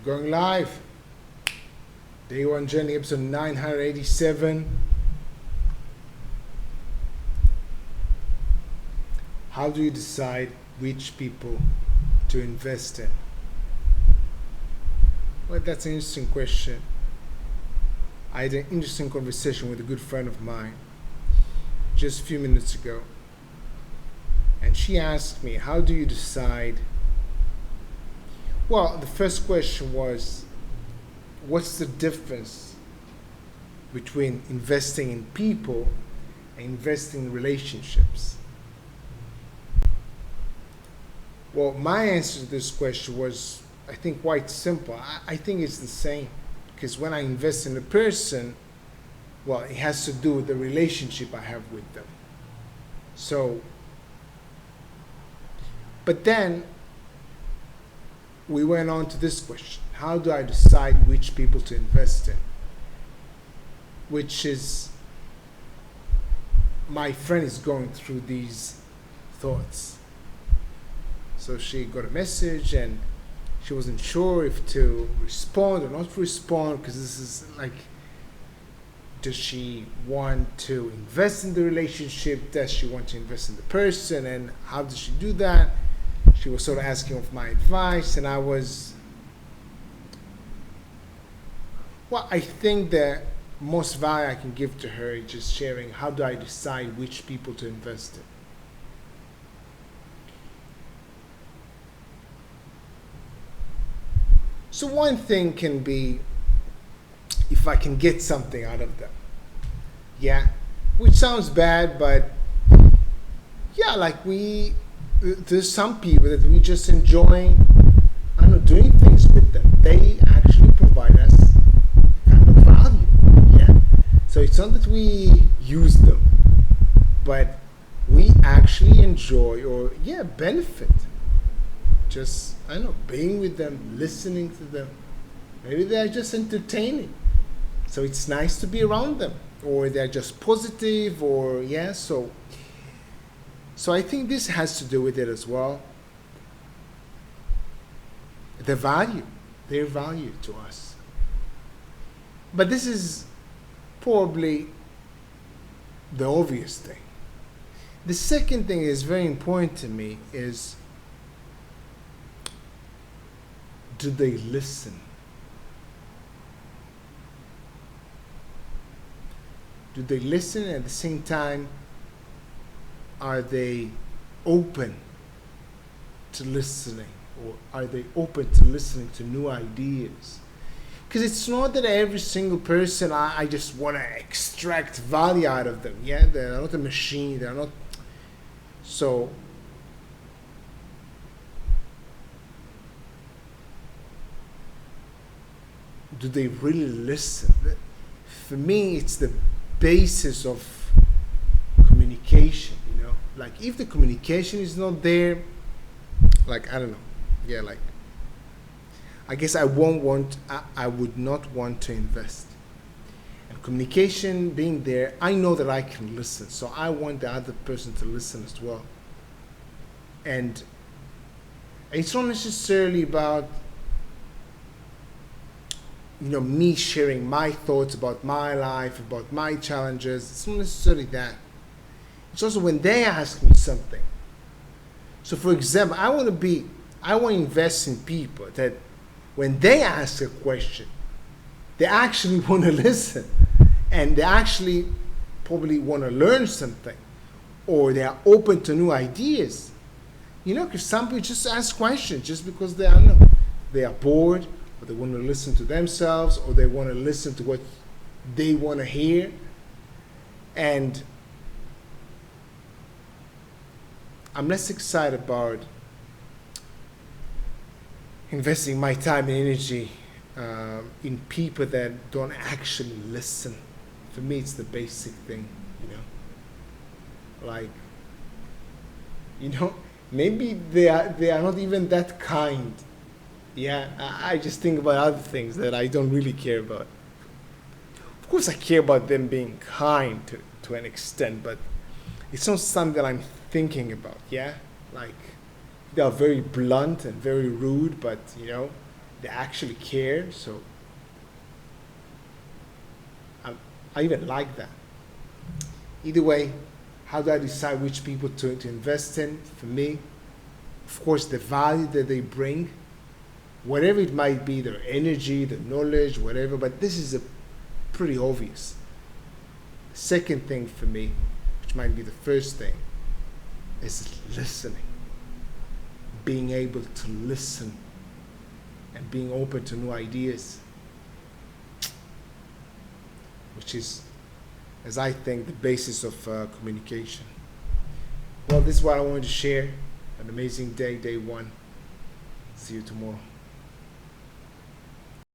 We're going live. Day One Journey, episode 987. How do you decide which people to invest in? Well, that's an interesting question. I had an interesting conversation with a good friend of mine just a few minutes ago. And she asked me, how do you decide? Well, the first question was, what's the difference between investing in people and investing in relationships? Well, my answer to this question was, I think, quite simple. I think it's the same. Because when I invest in a person, well, it has to do with the relationship I have with them. So, but then we went on to this question. How do I decide which people to invest in? Which is, my friend is going through these thoughts. So she got a message and she wasn't sure if to respond or not respond, because this is like, does she want to invest in the relationship? Does she want to invest in the person? And how does she do that? She was sort of asking for my advice, and I was, well, I think the most value I can give to her is just sharing how do I decide which people to invest in. So one thing can be if I can get something out of them. Yeah, which sounds bad, but yeah, like there's some people that we just enjoy, I don't know, doing things with them. They actually provide us kind of value. Yeah, so it's not that we use them, but we actually enjoy or benefit. Just, I don't know, being with them, listening to them. Maybe they're just entertaining. So it's nice to be around them. Or they're just positive, or So I think this has to do with it as well. The value, their value to us. But this is probably the obvious thing. The second thing is very important to me is, do they listen? Do they listen, and at the same time, are they open to listening? Or are they open to listening to new ideas? Because it's not that every single person, I just want to extract value out of them. Yeah, they're not a machine. They're not. So, do they really listen? For me, it's the basis of communication, Like, if the communication is not there, like, I don't know. Yeah, like, I guess I would not want to invest. And communication being there, I know that I can listen. So I want the other person to listen as well. And it's not necessarily about me sharing my thoughts about my life, about my challenges. It's not necessarily that. It's also when they ask me something. So, for example, I want to invest in people that when they ask a question, they actually want to listen, and they actually probably want to learn something, or they are open to new ideas. Because some people just ask questions just because they are bored, or they want to listen to themselves, or they want to listen to what they want to hear. And I'm less excited about investing my time and energy in people that don't actually listen. For me, it's the basic thing, Like, maybe they are not even that kind. Yeah, I just think about other things that I don't really care about. Of course, I care about them being kind to an extent, but it's not something that I'm thinking about, yeah? Like, they are very blunt and very rude, but, they actually care. So I, I even like that. Either way, how do I decide which people to invest in? For me, of course, the value that they bring, whatever it might be, their energy, their knowledge, whatever, but this is a pretty obvious. Second thing for me, which might be the first thing, is listening. Being able to listen and being open to new ideas, which is, as I think, the basis of communication. Well, this is what I wanted to share. An amazing day, day one. See you tomorrow.